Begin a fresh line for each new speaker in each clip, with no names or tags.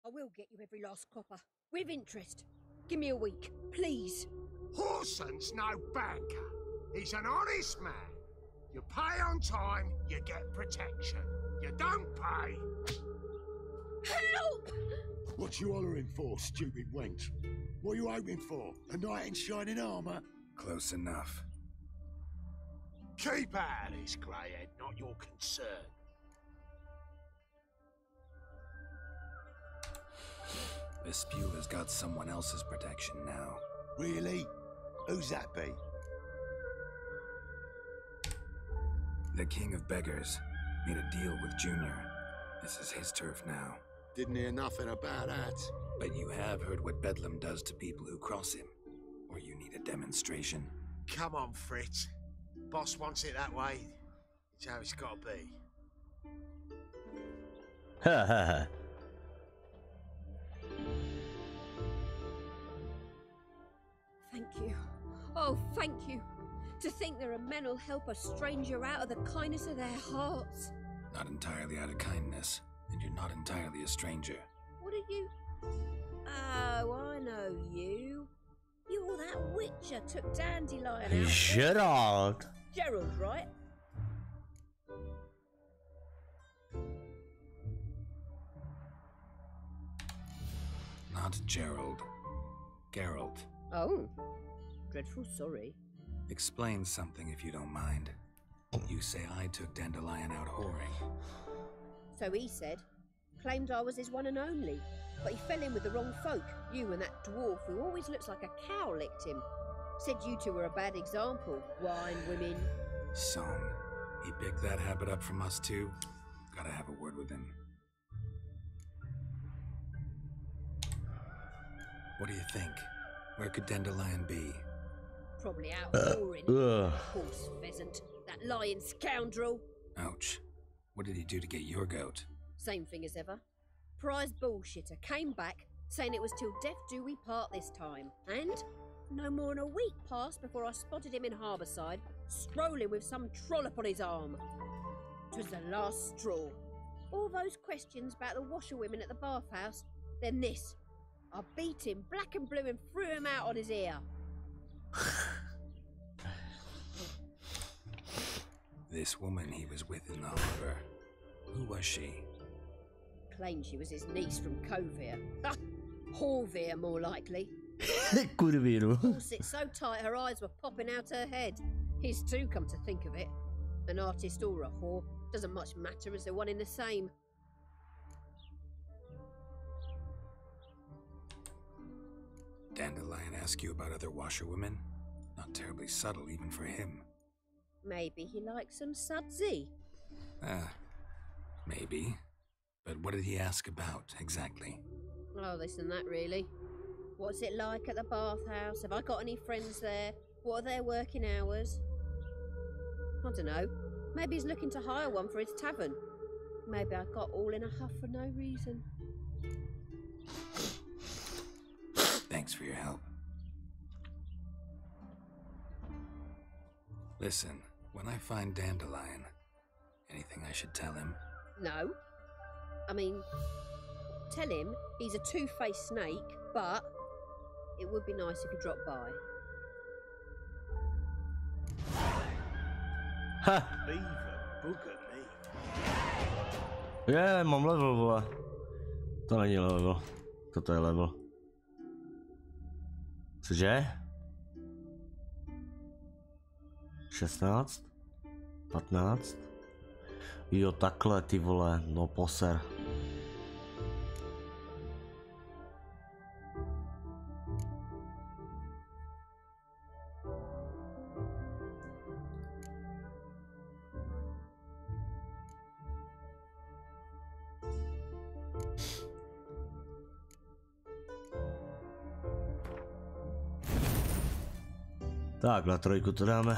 I will get you every last copper. With interest. Give me a week, please.
Horson's no banker. He's an honest man. You pay on time, you get protection. You don't pay...
Help!
What you hollering for, stupid wench? What are you hoping for? A knight in shining armour?
Close enough.
Keep out of this, greyhead, not your concern.
The spewler's got someone else's protection now.
Really? Who's that be?
The King of Beggars made a deal with Junior. This is his turf now.
Didn't hear nothing about that.
But you have heard what Bedlam does to people who cross him. Or you need a demonstration.
Come on, Fritz. Boss wants it that way. It's how it's got to be.
Ha ha ha.
Thank you. Oh, thank you. To think there are men who'll help a stranger out of the kindness of their hearts.
Not entirely out of kindness, and you're not entirely a stranger.
What are you? Oh, I know you. You're that witcher took Dandelion out.
Gerald.
Gerald, right?
Not Gerald. Geralt.
Oh, dreadful sorry.
Explain something if you don't mind. You say I took Dandelion out whoring.
So he said. Claimed I was his one and only. But he fell in with the wrong folk. You and that dwarf who always looks like a cow licked him. Said you two were a bad example. Wine, women.
Son, he picked that habit up from us too. Gotta have a word with him. What do you think? Where could Dandelion be?
Probably out whoring. Horse pheasant. That lying scoundrel.
Ouch. What did he do to get your goat?
Same thing as ever. Prize bullshitter came back, saying it was till death do we part this time. And no more than a week passed before I spotted him in Harbourside, strolling with some trollop on his arm. 'Twas the last straw. All those questions about the washerwomen at the bathhouse, then this. I beat him black and blue and threw him out on his ear.
This woman he was with in the harbour. Who was she?
Claimed she was his niece from Covere. Horvere, more likely.
Kurvíru.
All sit so tight her eyes were popping out her head. His too, come to think of it. An artist or a whore doesn't much matter as they're one in the same.
Dandelion ask you about other washerwomen? Not terribly subtle even for him.
Maybe he likes some sudsy.
Maybe. But what did he ask about, exactly?
Oh, this and that, really. What's it like at the bathhouse? Have I got any friends there? What are their working hours? I don't know. Maybe he's looking to hire one for his tavern. Maybe I got all in a huff for no reason.
Thanks for your help. Listen, when I find Dandelion, anything I should tell him?
No. I mean, tell him he's a two-faced snake, but it would be nice if he dropped by.
Ha! Mám level, vole. To není level. Toto je level. Cože? 16? 15? Jo, takhle, ty vole, no poser. Tak, na trojku to dáme.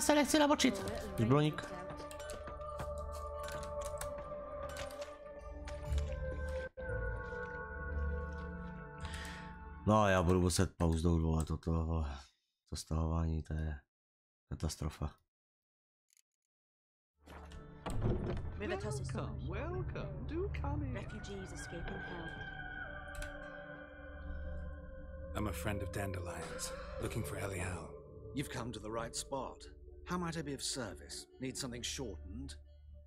Já se nechci namočit. Zbloník. No, já budu muset pauznout, vole, toto stahování, to je katastrofa.
Welcome. Do come in.
Refugees escaping hell.
I'm a friend of Dandelion's, looking for Elial.
You've come to the right spot. How might I be of service? Need something shortened?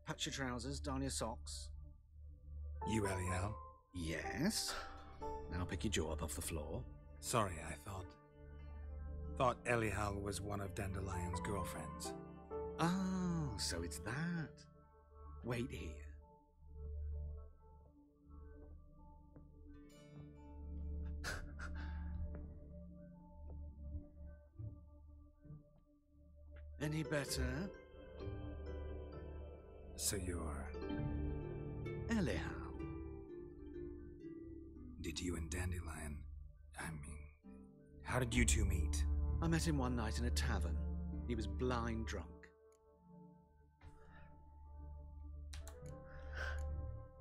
Patch your trousers, darn your socks.
You Elial?
Yes. Now pick your jaw up off the floor.
Sorry, I thought Elial was one of Dandelion's girlfriends.
Oh, so it's that. Wait here. Any better?
So you're...
Elial.
Did you and Dandelion... I mean... How did you two meet?
I met him one night in a tavern. He was blind drunk.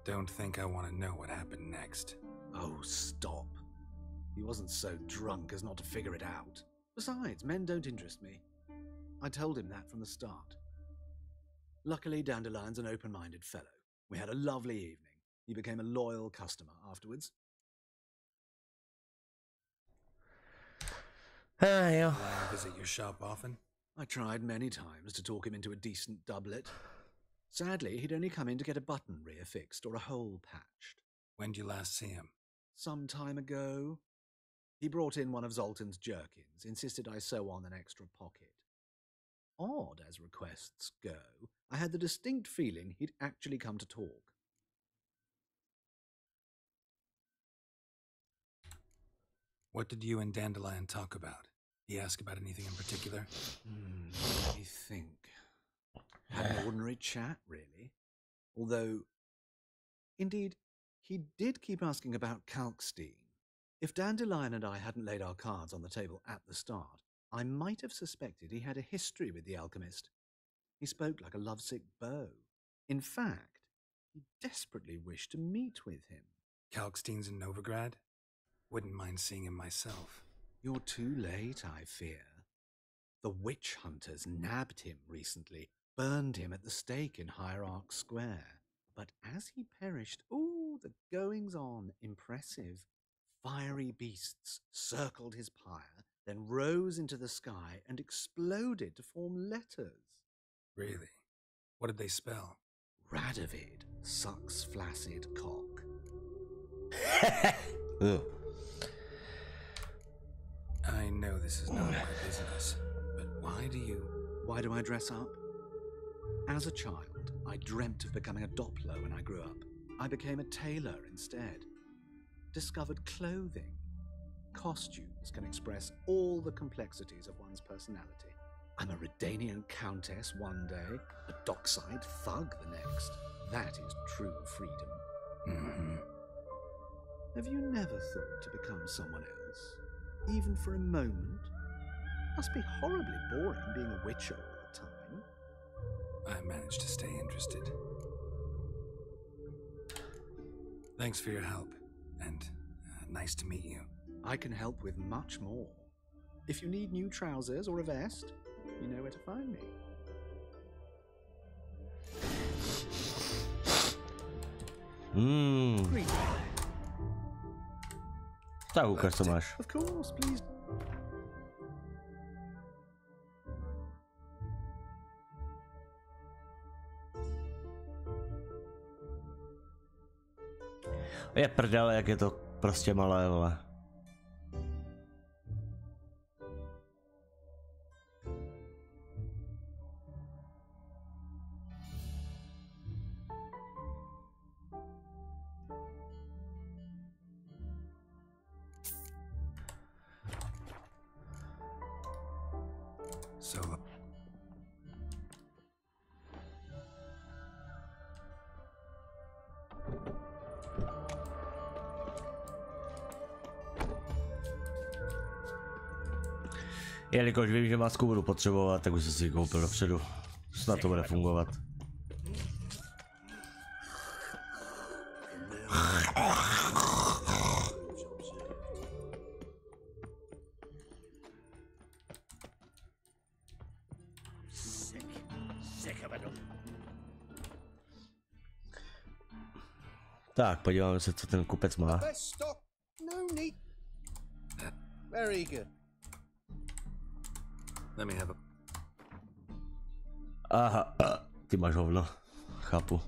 Don't think I want to know what happened next.
Oh, stop. He wasn't so drunk as not to figure it out. Besides, men don't interest me. I told him that from the start. Luckily, Dandelion's an open-minded fellow. We had a lovely evening. He became a loyal customer afterwards.
Jo.
Will I visit your shop often?
I tried many times to talk him into a decent doublet. Sadly, he'd only come in to get a button rear fixed or a hole patched.
When did you last see him?
Some time ago. He brought in one of Zoltan's jerkins, insisted I sew on an extra pocket. Odd as requests go, I had the distinct feeling he'd actually come to talk.
What did you and Dandelion talk about? He asked about anything in particular?
Let me think. Had an ordinary chat, really. Although, indeed, he did keep asking about Kalkstein. If Dandelion and I hadn't laid our cards on the table at the start, I might have suspected he had a history with the alchemist. He spoke like a lovesick beau. In fact, he desperately wished to meet with him.
Kalkstein's in Novigrad? Wouldn't mind seeing him myself.
You're too late, I fear. The witch hunters nabbed him recently, burned him at the stake in Hierarch Square. But as he perished, the goings-on, impressive. Fiery beasts circled his pyre, then rose into the sky and exploded to form letters.
Really? What did they spell?
Radovid sucks flaccid cock.
I know this is not my business, but why do I
dress up? As a child, I dreamt of becoming a Doppler when I grew up. I became a tailor instead. Discovered clothing. Costumes can express all the complexities of one's personality. I'm a Redanian countess one day, a dockside thug the next. That is true freedom.
Mm-hmm.
Have you never thought to become someone else? Even for a moment? Must be horribly boring being a witcher all the time.
I managed to stay interested. Thanks for your help, and nice to meet you.
I can help with much more. If you need new trousers or a vest, you know where to find me.
Tak ukaż co masz.
Of course, please.
Je prdel, jak je to prostě malé, vole. Jelikož vím, že masku budu potřebovat, tak už jsem si ji koupil dopředu. Snad to bude fungovat. Tak, podíváme se, co ten kupec má.
Very good.
Let me have a...
Aha, ty máš hovno. Chápu.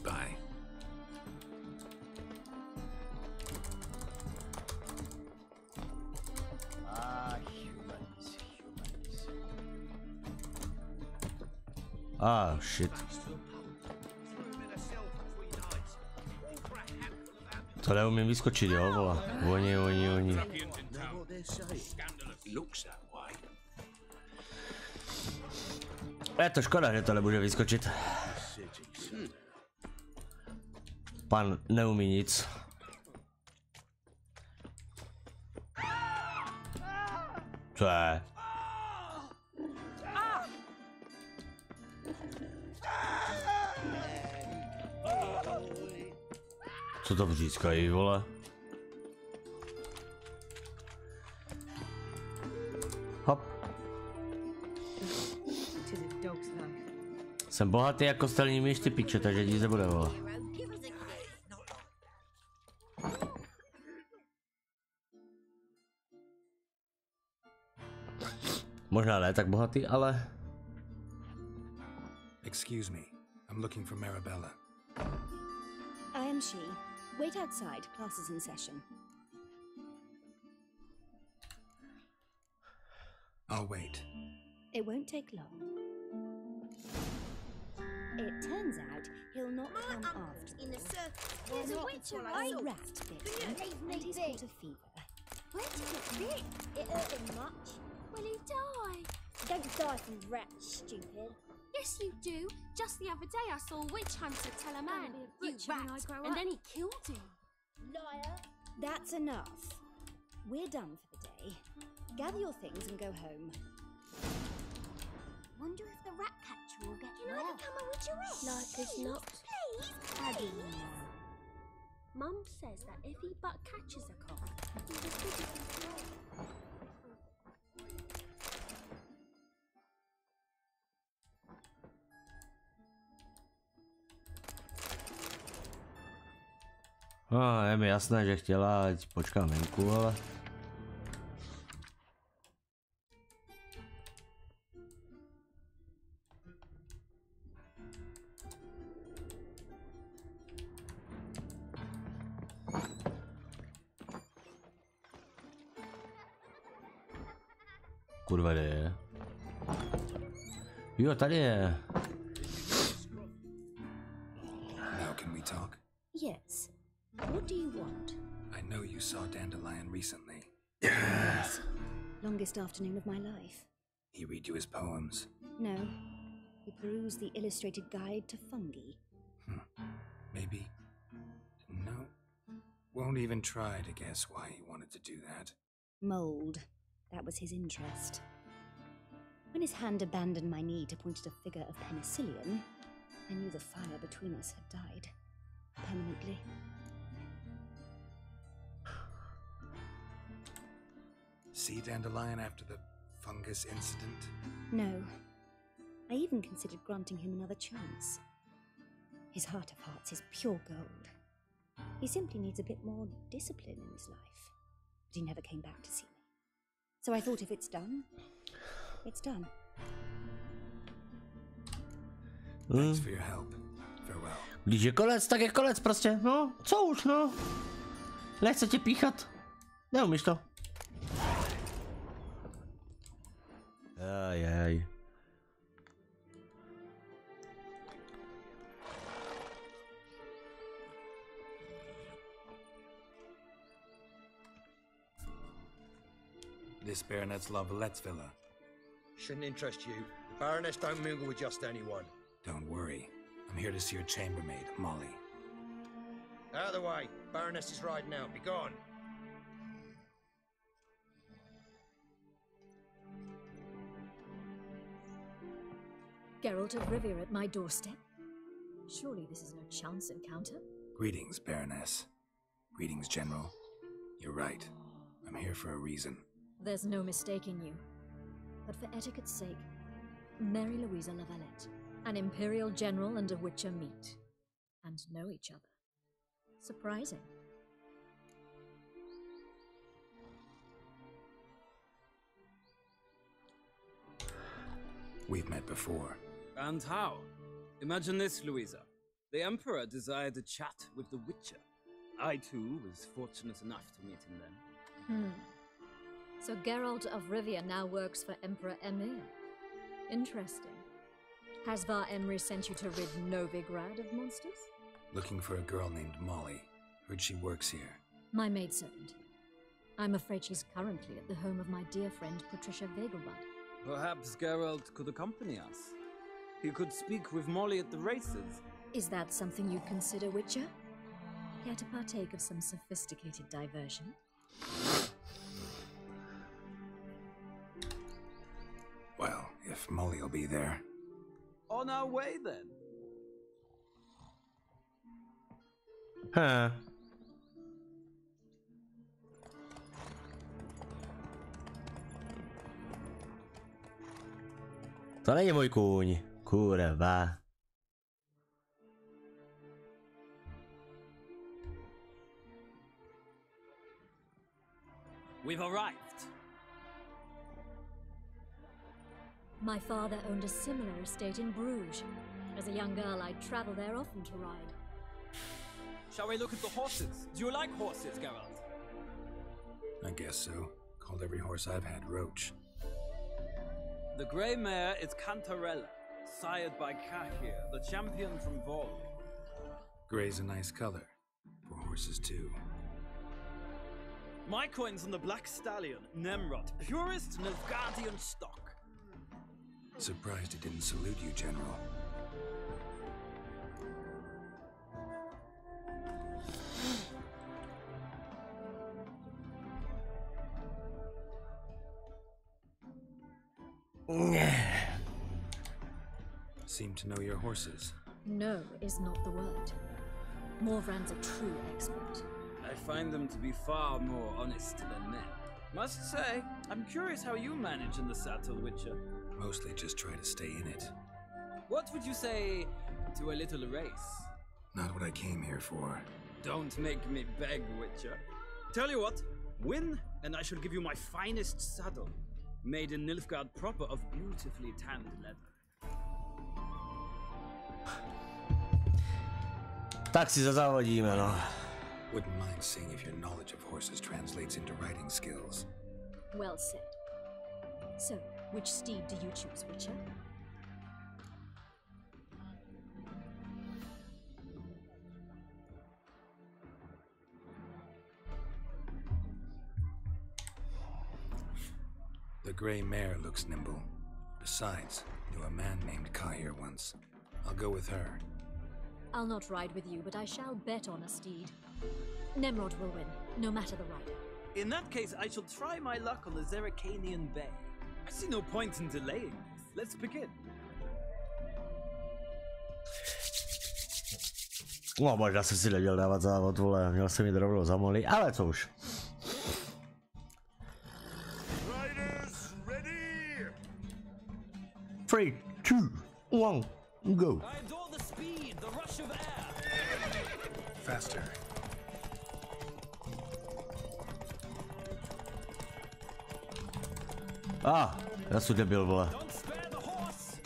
Bye.
Ah, shit. To neumím vyskočit, jo, vola. Oni. Je to škoda, že to nemůže vyskočit. Pan neumí nic. Co je? Co to vřískají, vole? Hop. Jsem bohatý jako stelní myš, ty piče, takže nic nebude, vole. Možná ne tak bohatý, ale...
Excuse me. I'm looking for Marabella.
I am she. Wait outside. Class is in session.
I'll wait.
It won't take long. It turns out he'll not come after
In the
all.
There's a
Not
witch
before
around.
I rat bit, and he's caught a fever.
Where did it fit? It hurt him much. Will he die? Don't die from rats, stupid.
Yes, you do. Just the other day I saw a witch hunter tell a man, "You rat," and then he killed him.
Liar.
That's enough. We're done for the day. Gather your things and go home.
Wonder if the rat catcher will get
Can I become a witcheress?
Like as not.
Please,
How do you know? Mum says that if he but catches a cock, he's as good as his mom.
No, je mi jasné, že chtěla, ať počkám venku, ale... Kurva, kde je? Jo, tady je.
Now can we talk?
Yes. What do you want?
I know you saw Dandelion recently.
Yes. Longest afternoon of my life.
He read you his poems.
No. We perused the illustrated guide to fungi.
Maybe. No. Won't even try to guess why he wanted to do that.
Mold. That was his interest. When his hand abandoned my knee to point at a figure of penicillium, I knew the fire between us had died. Permanently.
See Dandelion after the fungus incident?
No. I even considered granting him another chance. His heart of hearts is pure gold. He simply needs a bit more discipline in his life. But he never came back to see me. So I thought if it's done, it's done.
Thanks for your help. Farewell.
Když je konec, tak je konec prostě. No, co už, no. Nechce tě píchat. Neumíš to. Ajaj.
This baronet's Lavallette's villa.
Shouldn't interest you. The Baroness don't mingle with just anyone.
Don't worry. I'm here to see your chambermaid, Molly.
Out of the way. Baroness is riding out. Be gone.
Geralt of Rivia at my doorstep? Surely this is no chance encounter?
Greetings, Baroness. Greetings, General. You're right. I'm here for a reason.
There's no mistaking you. But for etiquette's sake, Mary Louisa Lavalette, an Imperial General and a Witcher meet. And know each other. Surprising.
We've met before.
And how? Imagine this, Louisa. The Emperor desired a chat with the Witcher. I, too, was fortunate enough to meet him then.
So Geralt of Rivia now works for Emperor Emir. Interesting. Has Var Emry sent you to rid Novigrad of monsters?
Looking for a girl named Molly. Heard she works here.
My maidservant. I'm afraid she's currently at the home of my dear friend Patricia Vegelbud.
Perhaps Geralt could accompany us. He could speak with Molly at the races.
Is that something you'd consider, Witcher? Care to partake of some sophisticated diversion?
Well, if Molly'll be there.
On our way, then.
Huh. To není můj kůň, kurva.
We've arrived.
My father owned a similar estate in Bruges. As a young girl, I'd travel there often to ride.
Shall we look at the horses? Do you like horses, Geralt?
I guess so. Called every horse I've had Roach.
The grey mare is Cantarella, sired by Kahir, the champion from Volg.
Gray's a nice color. For horses, too.
My coin's on the black stallion, Nemrod, purest Nilfgaardian stock.
Surprised it didn't salute you, General. Seem to know your horses.
No is not the word. Morvran's a true expert.
I find them to be far more honest than men. Must say, I'm curious how you manage in the saddle, Witcher.
Mostly just try to stay in it.
What would you say to a little race?
Not what I came here for.
Don't make me beg, Witcher. Tell you what, win, and I shall give you my finest saddle. Made in Nilfgaard proper of beautifully tanned leather.
Tak si zazávodíme, no.
Wouldn't mind seeing if your knowledge of horses translates into riding skills.
Well said. So, which steed do you choose, Witcher?
The gray mare looks nimble. Besides, knew a man named Kahir once. I'll go with her.
I'll not ride with you, but I shall bet on a steed. Nemrod will win, no matter the rider.
In that case, I shall try my luck on the Zeracanian Bay. I see no point in delaying this. Let's begin.
No, možná jsem si neměl dávat závod, vole, měl jsem jít rovnou za Molly, ale co už.
Riders, ready!
3, 2, 1, go.
I adore the speed, the rush of air.
Faster.
Já jsem debil, vole.
Don't spare the horse.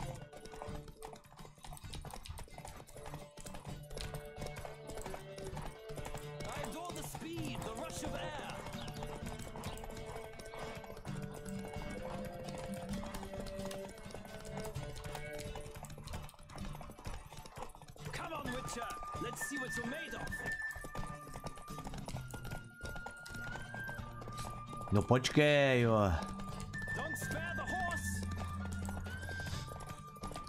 I adore the speed, the rush of air. Come on, Witcher. Let's see what you're made of.
No počkej, jo.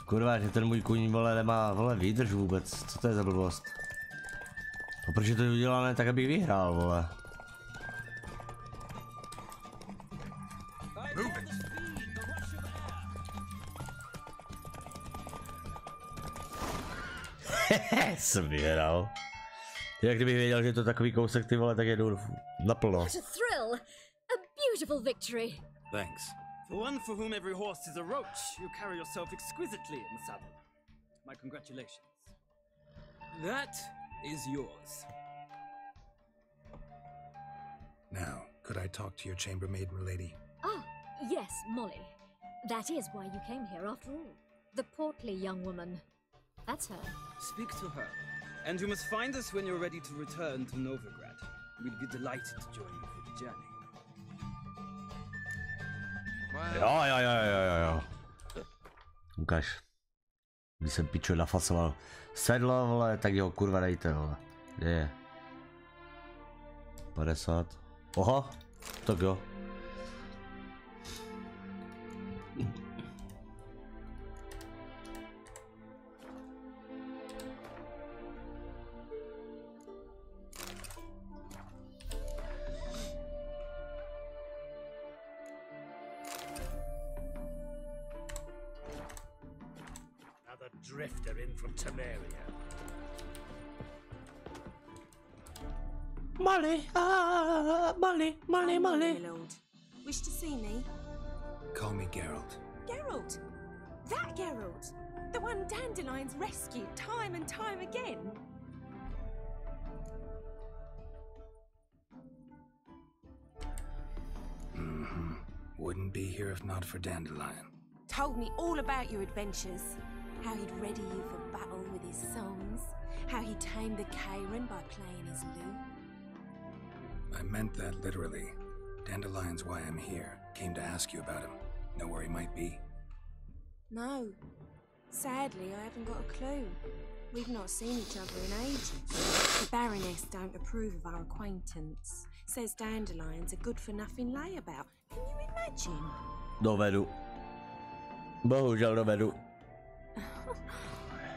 Kurva, že ten můj kůň, vole, nemá, vole, výdrž vůbec, co to je za blbost? No, proč je to udělané tak, abych vyhrál, vole? Jsem vyhrál. Jak kdybych věděl, že je to takový kousek, ty vole, tak jedu naplno.
What a thrill! A beautiful victory!
Thanks. For one for whom every horse is a roach, you carry yourself exquisitely in the saddle. My congratulations. That is yours.
Now, could I talk to your chambermaid, milady?
Ah, yes, Molly. That is why you came here after all. The portly young woman. That's her.
Speak to her. And you must find us when you're ready to return to Novigrad. We'd be delighted to join you for the journey.
Jo. Ukaž. Když jsem piču nafasoval sedlo, vole, tak jeho kurva dejte, vole. Kde je? 50. Oho, tak jo.
Drifter in from Temeria.
Molly, Molly.
My lord. Wish to see me?
Call me Geralt.
Geralt? That Geralt? The one Dandelions rescued time and time again?
Wouldn't be here if not for Dandelion.
Told me all about your adventures. How he'd ready you for battle with his songs. How he tamed the Karen by playing his lute.
I meant that literally. Dandelion's why I'm here. Came to ask you about him. Know where he might be?
No. Sadly, I haven't got a clue. We've not seen each other in ages. The Baroness don't approve of our acquaintance. Says Dandelion's a good-for-nothing layabout. Can you imagine?
Dovedu. Bohužel dovedu.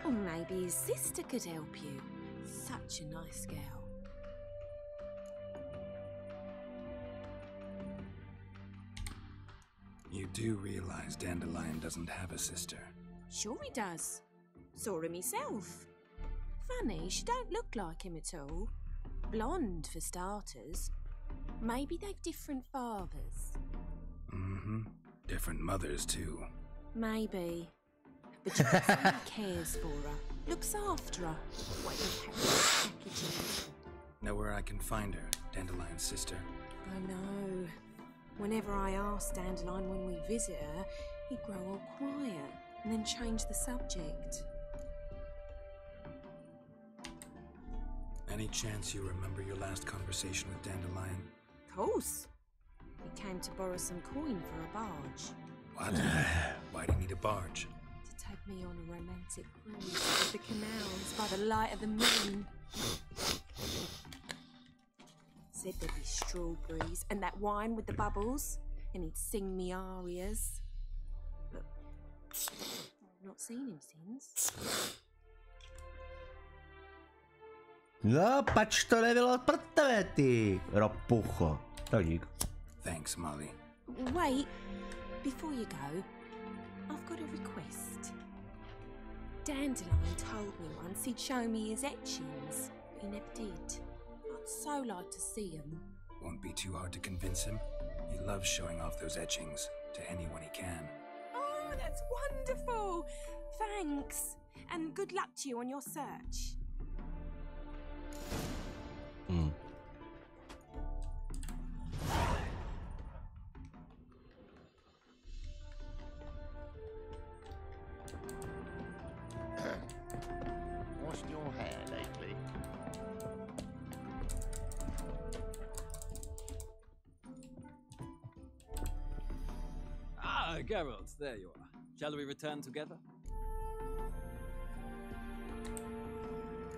Or maybe his sister could help you. Such a nice girl.
You do realize Dandelion doesn't have a sister?
Sure he does. Saw him myself. Funny, she don't look like him at all. Blonde, for starters. Maybe they've different fathers.
Different mothers, too.
Maybe. But you can see he cares for her. Looks after her. What you packaging.
Know where I can find her, Dandelion's sister?
I know. Whenever I ask Dandelion when we visit her, he'd grow all quiet and then change the subject.
Any chance you remember your last conversation with Dandelion?
Of course. He came to borrow some coin for a barge.
What? Why do you need a barge?
To take me on a romantic cruise of the canals by the light of the moon. Said there'd be strawberries and that wine with the bubbles, and he'd sing me arias. But I've not seen him since.
No, pač to nebylo pro tebe, ty ropucho. Tak dík.
Thanks, Molly.
Wait, before you go, I've got a request. Dandelion told me once he'd show me his etchings, but he never did. I'd so like to see them.
Won't be too hard to convince him. He loves showing off those etchings to anyone he can.
Oh, that's wonderful! Thanks, and good luck to you on your search.
Washed your hair lately?
Ah, Geralt, there you are. Shall we return together?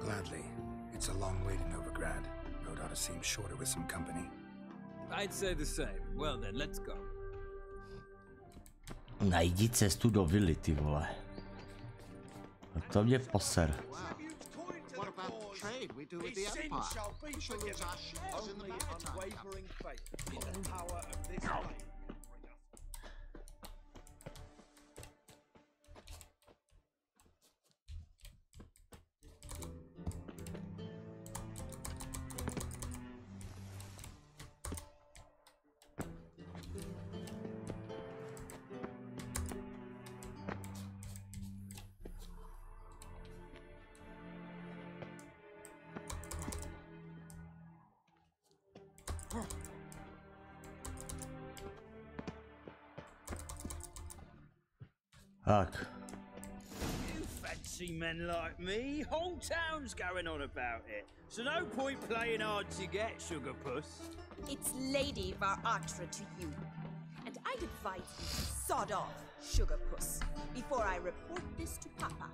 Gladly. It's a long way to Novigrad. Road ought to seem shorter with some company.
I'd say the same. Well then, let's go.
Najdi cestu do vily, ty vole. A to mě poser.
What about the trade we do with the Empire? We shall lose our shares in the maritime company.
Tak.
You fancy men like me? Whole town's going on about it. So no point playing hard to get, sugar puss.
It's Lady Varatra to you. And I'd advise you to sod off, sugar puss, before I report this to Papa.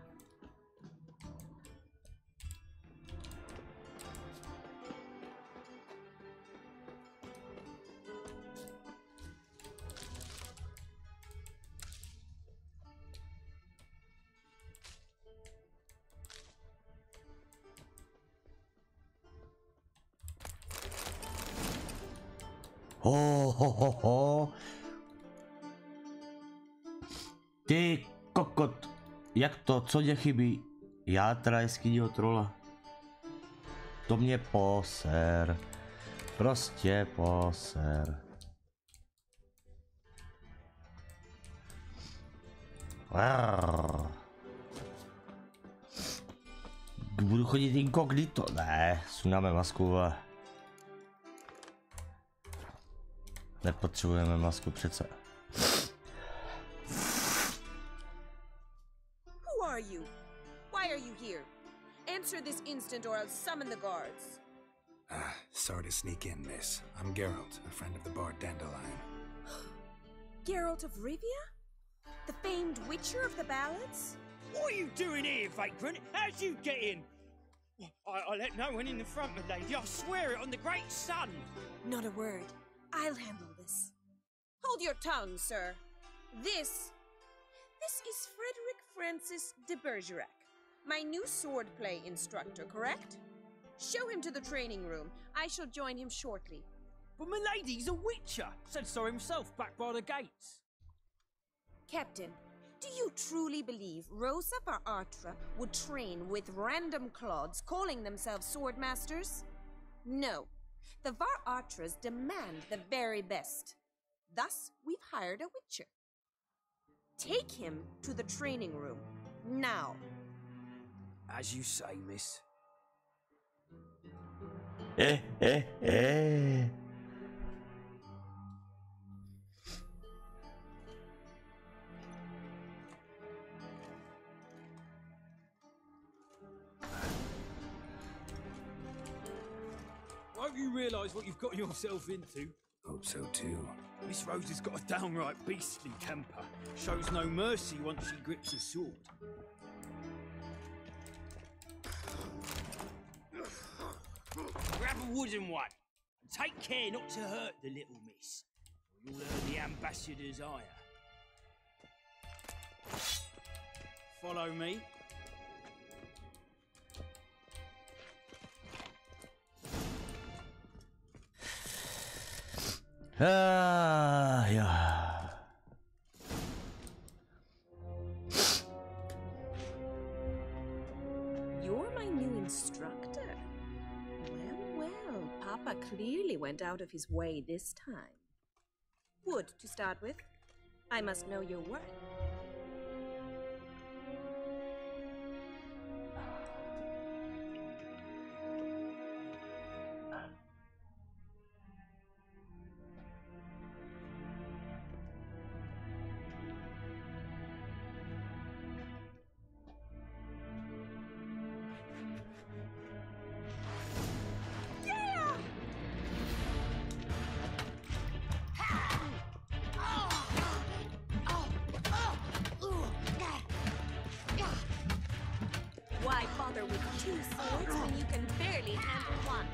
Ho. Ty kokot. Jak to? Co tě chybí? Játra jeskyního trola. To mě poser. Prostě poser. Budu chodit inkognito? Ne, sundáme masku. Nepotřebujeme masku přece.
Who are you? Why are you here? Answer this instant or I'll summon the guards.
Sorry to sneak in, miss. I'm Geralt, a friend of the bard Dandelion.
Geralt of Rivia? The famed witcher of the ballads?
What are you doing here, vagrant? How'd you get in? I let no one in the front, my lady. I swear it on the great sun.
Not a word. I'll handle this. Hold your tongue, sir. This is Frederick Francis de Bergerac, my new swordplay instructor, correct? Show him to the training room. I shall join him shortly.
But my lady's a witcher. Said so himself back by the gates.
Captain, do you truly believe Rosa Varatra would train with random clods calling themselves swordmasters? No. The Varatras demand the very best. Thus, we've hired a witcher. Take him to the training room, now.
As you say, miss. Won't you realise what you've got yourself into?
Hope so too.
Miss Rose has got a downright beastly temper. Shows no mercy once she grips a sword. Grab a wooden one. And take care not to hurt the little miss. Or you'll earn the ambassador's ire. Follow me.
Yeah.
You're my new instructor. Well, Papa clearly went out of his way this time. Wood, to start with. I must know your worth. Why bother with two swords when you can barely handle one?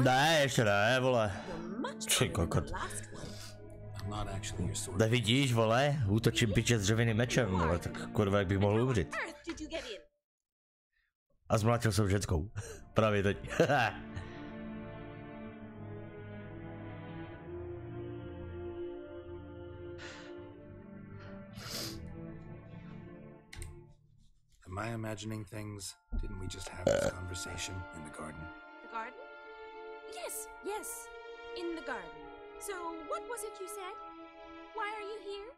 Ne, ještě ne, vole. Ty kokot. Nevidíš, vole? Útočím piče s dřevěným mečem, vole, tak kurva, jak bych mohl umřít. A zmlátil jsem ženskou. Právě teď.
I imagining things? Didn't we just have this conversation in the garden?
The garden? Yes, yes, in the garden. So, what was it you said? Why are you here?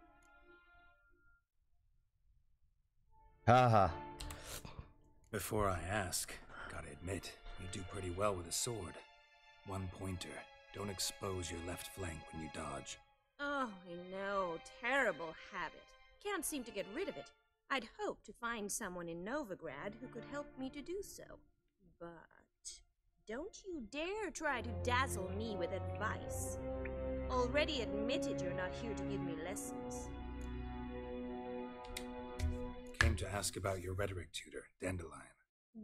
Haha.
Before I ask, gotta admit, you do pretty well with a sword. One pointer. Don't expose your left flank when you dodge.
Oh, I know. Terrible habit. Can't seem to get rid of it. I'd hoped to find someone in Novigrad who could help me to do so. But don't you dare try to dazzle me with advice. Already admitted you're not here to give me lessons.
Came to ask about your rhetoric tutor, Dandelion.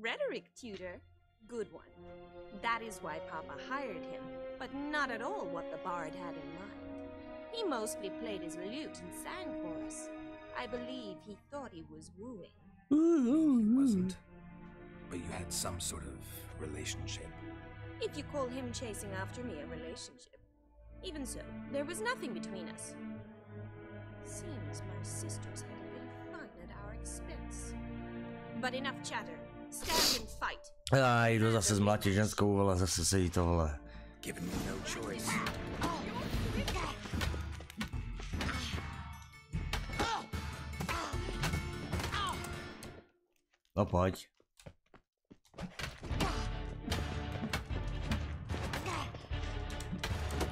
Rhetoric tutor? Good one. That is why Papa hired him, but not at all what the bard had in mind. He mostly played his lute and sang for us. I believe he thought he was wooing.
He wasn't. But you had some sort of relationship.
If you call him chasing after me a relationship. Even so, there was nothing between us. Seems my sisters had a bit of fun at our expense. But enough chatter. Stand and fight.
Jdu zase zmlátit ženskou, vole, zase sedí to, vole.
Given me no choice.
No pojď.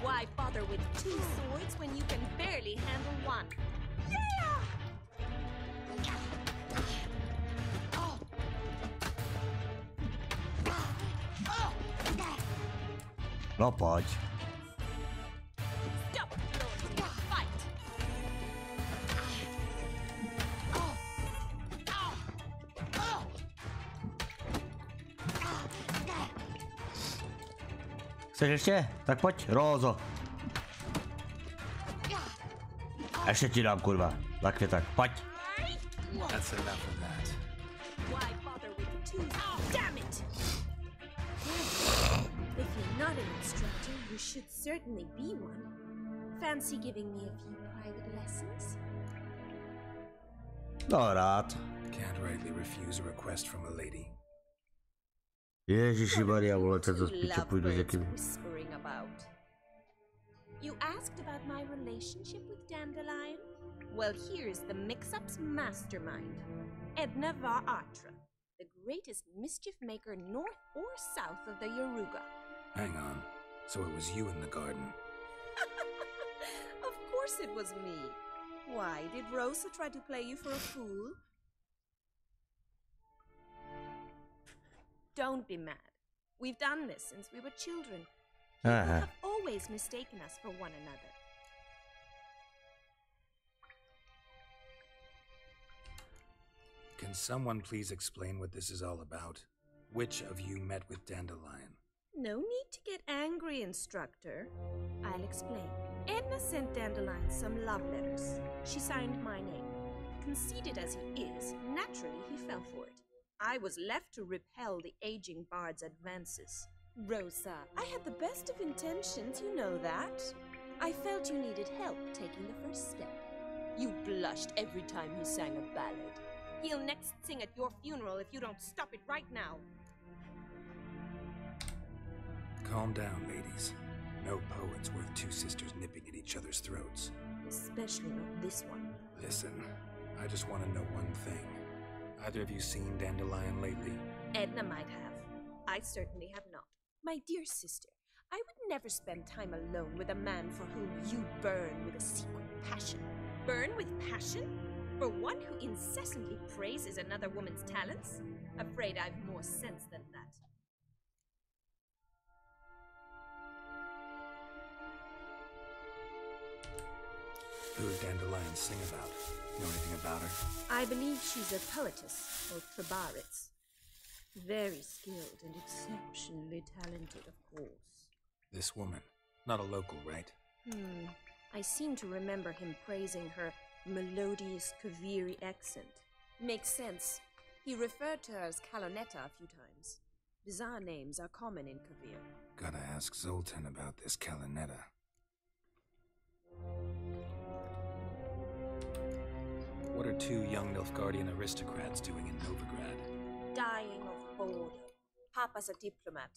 Why bother with two swords when you can barely handle one?
No pojď. Chceš ještě? Tak pojď, Rózo. Ještě ti dám, kurva. Tak, pojď.
That's enough of that.
Why bother with two? Damn it! If you're not an instructor, you should certainly be one. Fancy giving me a few private lessons?
No rád.
Can't rightly refuse a request from a lady.
Ježiši Maria, vole, to spíče půjdu s jakým.
You asked about my relationship with Dandelion? Well, here's the mix-up's mastermind. Edna va Atra, the greatest mischief maker north or south of the Yaruga.
Hang on. So it was you in the garden?
Of course it was me. Why, did Rosa try to play you for a fool? Don't be mad. We've done this since we were children. People have always mistaken us for one another.
Can someone please explain what this is all about? Which of you met with Dandelion?
No need to get angry, instructor. I'll explain. Edna sent Dandelion some love letters. She signed my name. Conceited as he is, naturally he fell for it. I was left to repel the aging bard's advances. Rosa, I had the best of intentions, you know that. I felt you needed help taking the first step. You blushed every time he sang a ballad. He'll next sing at your funeral if you don't stop it right now.
Calm down, ladies. No poet's worth two sisters nipping at each other's throats.
Especially not this one.
Listen, I just want to know one thing. Either of you seen Dandelion lately?
Edna might have. I certainly have not. My dear sister, I would never spend time alone with a man for whom you burn with a secret passion. Burn with passion? For one who incessantly praises another woman's talents? Afraid I've more sense than that.
Who does Dandelion sing about? Know anything about her?
I believe she's a poetess, or Trabaritz. Very skilled and exceptionally talented, of course.
This woman. Not a local, right?
I seem to remember him praising her melodious Kaviri accent. Makes sense. He referred to her as Kalonetta a few times. Bizarre names are common in Kavir.
Gotta ask Zoltan about this Kalonetta. What are two young Nilfgaardian aristocrats doing in Novigrad?
Dying of boredom. Papa's a diplomat.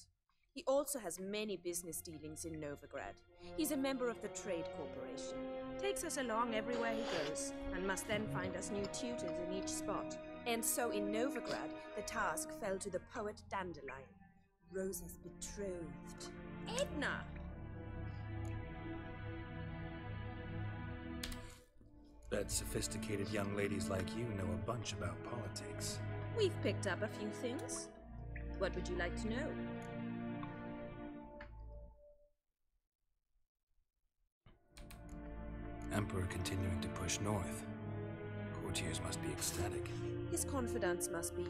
He also has many business dealings in Novigrad. He's a member of the Trade Corporation. Takes us along everywhere he goes, and must then find us new tutors in each spot. And so in Novigrad, the task fell to the poet Dandelion, Rosa's betrothed. Edna!
Bet sophisticated young ladies like you know a bunch about politics.
We've picked up a few things. What would you like to know?
Emperor continuing to push north. Courtiers must be ecstatic.
His confidants must be.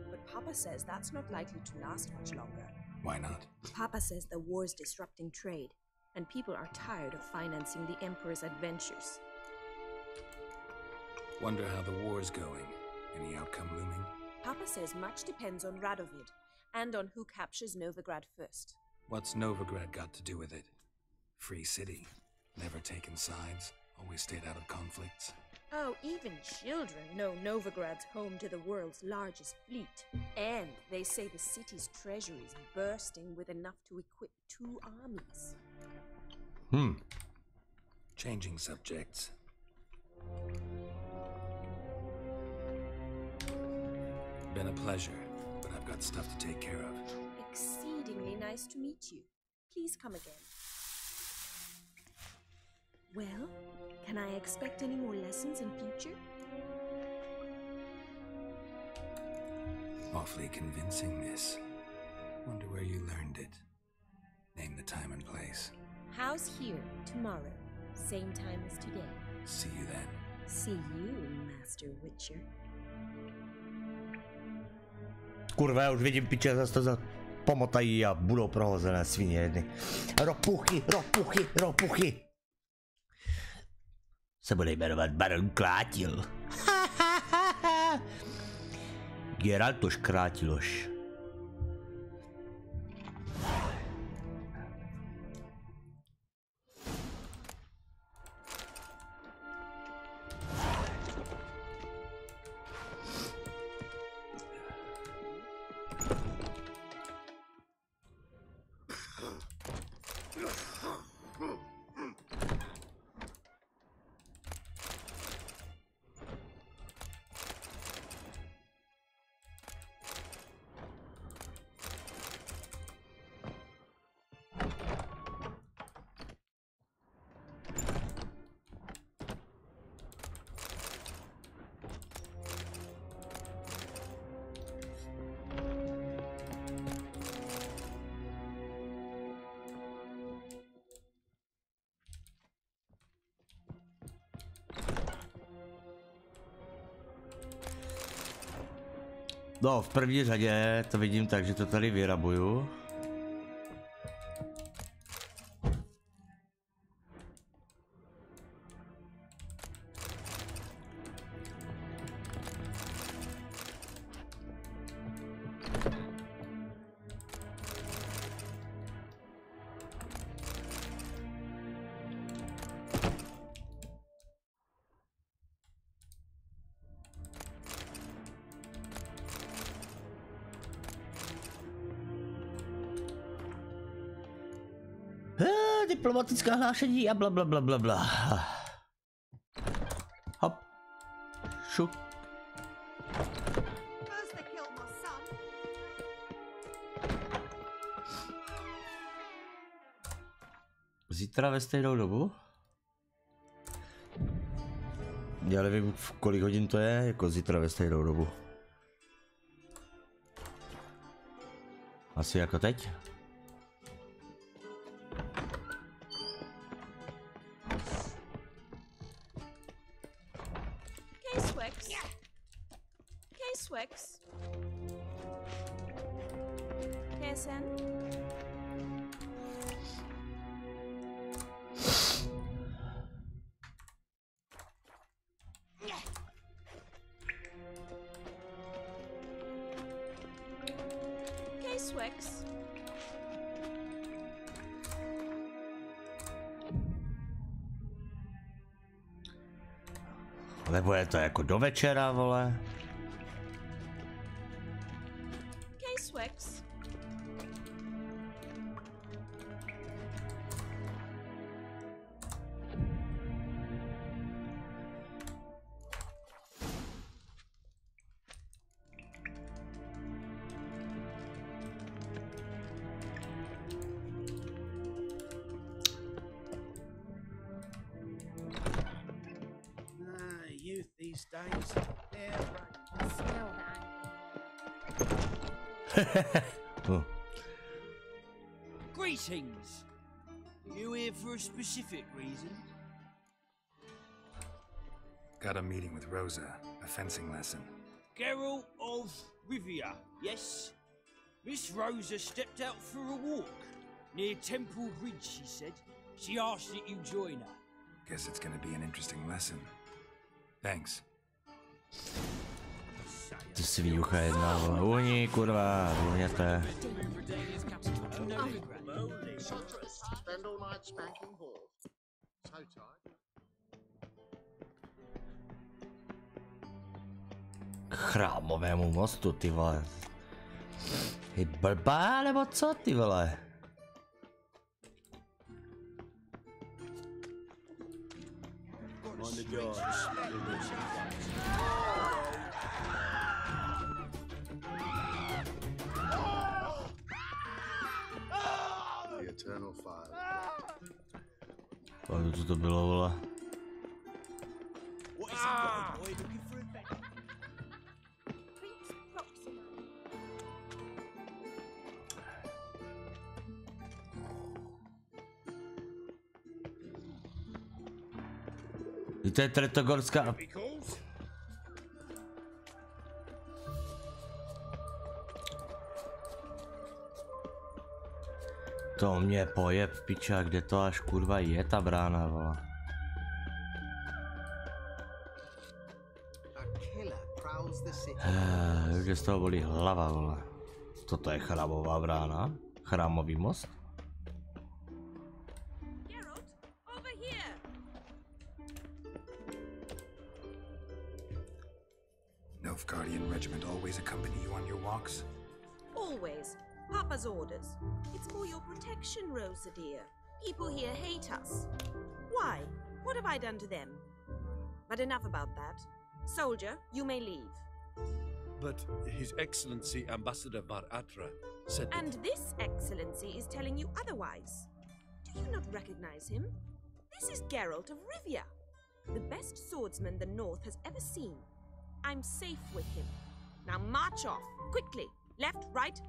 But Papa says that's not likely to last much longer.
Why not?
Papa says the war's disrupting trade, and people are tired of financing the Emperor's adventures.
Wonder how the war's going. Any outcome looming?
Papa says much depends on Radovid, and on who captures Novigrad first.
What's Novigrad got to do with it? Free city. Never taken sides. Always stayed out of conflicts.
Oh, even children know Novigrad's home to the world's largest fleet. And they say the city's treasury is bursting with enough to equip 2 armies.
Changing subjects. Been a pleasure, but I've got stuff to take care of.
Exceedingly nice to meet you. Please come again. Well, can I expect any more lessons in future?
Awfully convincing, miss. Wonder where you learned it. Name the time and place.
House here, tomorrow. Same time as today.
See you then.
See you, Master Witcher.
Kurva, já už vidím piče, zase to pomotají a budou prohozené svině jedny. Ropuchy, ropuchy, ropuchy. Se bude jmenovat Baron Klátil. Geraltoš Krátiloš. No, v první řadě to vidím tak, že to tady vyrabuju. Diplomatická hlášení a bla bla bla bla bla. Hop. Šup. Zítra ve stejnou dobu? Já nevím, v kolik hodin to je, jako zítra ve stejnou dobu. Asi jako teď? Nebo je to jako do večera, vole?
Caseworks.
These days, they're right.
Smell that.
Oh.
Greetings. You here for a specific reason?
Got a meeting with Rosa, a fencing lesson.
Geralt of Rivia, yes? Miss Rosa stepped out for a walk near Temple Bridge, she said. She asked that you join her.
Guess it's gonna be an interesting lesson. Thanks.
Ty svíjucha jedna, vole. Uhni, kurva, uhněte.
Spend all night spanking whore. So tight.
K chrámovému mostu, ty vole. Ty blbá, nebo co, ty vole?
The eternal fire.
Co to bylo, vole? To je Tretogorská. To mě pojeb, piča, kde to až kurva je ta brána, vole. Kde z toho bolí hlava, vole. Toto je chrámová brána? Chrámový most?
Guardian regiment always accompany you on your walks?
Always. Papa's orders. It's for your protection, Rosa dear. People here hate us. Why? What have I done to them? But enough about that. Soldier, you may leave.
But His Excellency Ambassador Var Adra said that...
And this Excellency is telling you otherwise. Do you not recognize him? This is Geralt of Rivia, the best swordsman the North has ever seen. I'm safe with him. Now march off, quickly. Left, right.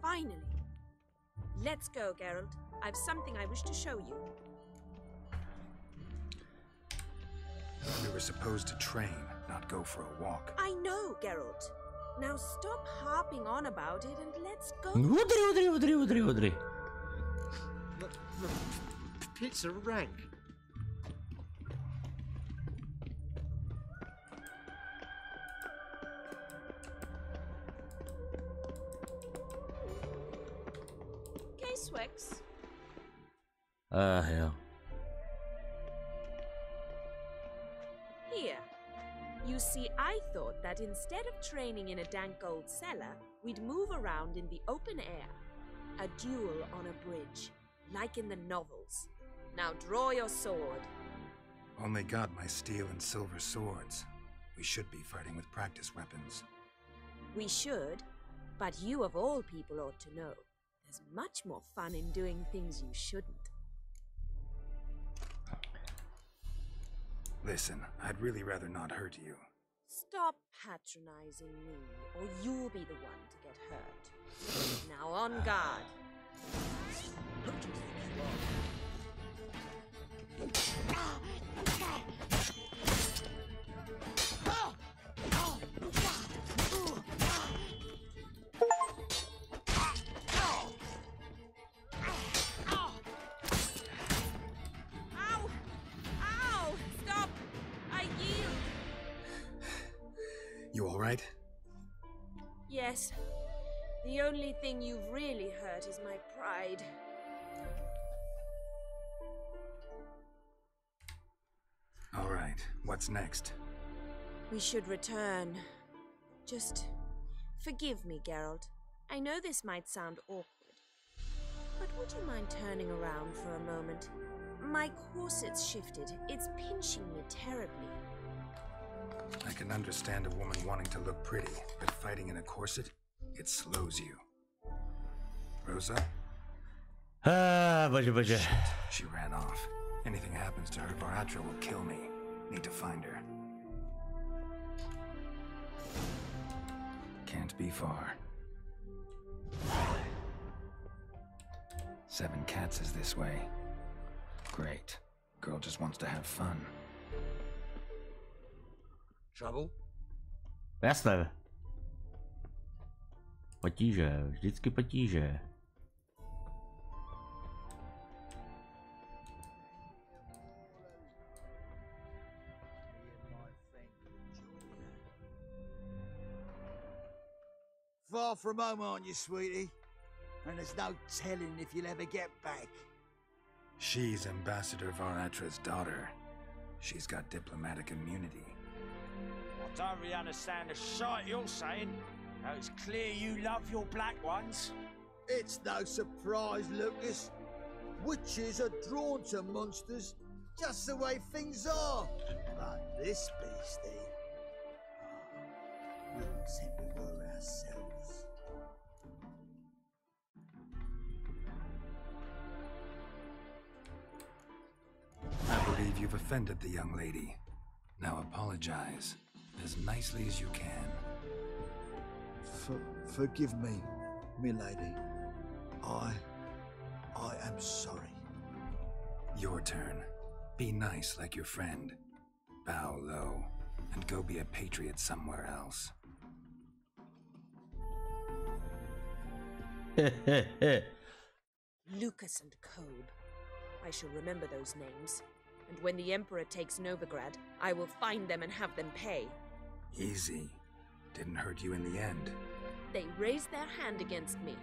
Finally. Let's go, Geralt. I've something I wish to show you.
We were supposed to train, not go for a walk.
I know, Geralt. Now stop harping on about it and let's go.
Udry.
It's a rank.
Caseworks.
Yeah.
Here. You see, I thought that instead of training in a dank old cellar, we'd move around in the open air. A duel on a bridge, like in the novels. Now draw your sword.
Only got my steel and silver swords. We should be fighting with practice weapons.
We should, but you of all people ought to know. There's much more fun in doing things you shouldn't.
Listen, I'd really rather not hurt you.
Stop patronizing me, or you'll be the one to get hurt. Now on guard.
Who do you think you are?
You all right?
Yes. The only thing you've really hurt is my pride.
What's next?
We should return. Just forgive me, Geralt. I know this might sound awkward, but would you mind turning around for a moment? My corset's shifted. It's pinching me terribly.
I can understand a woman wanting to look pretty, but fighting in a corset, it slows you. Rosa?
Bože.
Shit, she ran off. Anything happens to her, Varatra will kill me. Need to find her. Can't be far. 7 Cats is this way. Great. Girl just wants to have fun.
Trouble?
Jasné. Potíže, vždycky potíže.
Far from home, aren't you, sweetie? And there's no telling if you'll ever get back.
She's Ambassador Varatra's daughter. She's got diplomatic immunity.
I don't really understand the shite you're saying. Now it's clear you love your black ones.
It's no surprise, Lucas. Witches are drawn to monsters, just the way things are. But this beastie, we said we were ourselves.
I believe you've offended the young lady. Now apologize as nicely as you can.
Forgive me, milady. I am sorry.
Your turn. Be nice like your friend. Bow low and go be a patriot somewhere else.
Lucas and Kobe. I shall remember those names. And when the Emperor takes Novigrad, I will find them and have them pay.
Easy. Didn't hurt you in the end.
They raised their hand against me.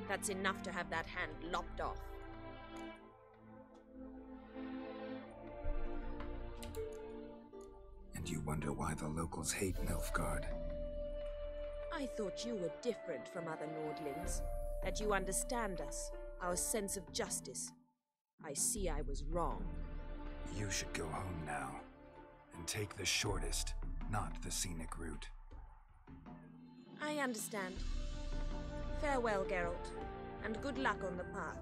That's enough to have that hand lopped off.
And you wonder why the locals hate Nilfgaard.
I thought you were different from other Nordlings. That you understand us, our sense of justice. I see I was wrong.
You should go home now. And take the shortest, not the scenic route.
I understand. Farewell, Geralt, and good luck on the path.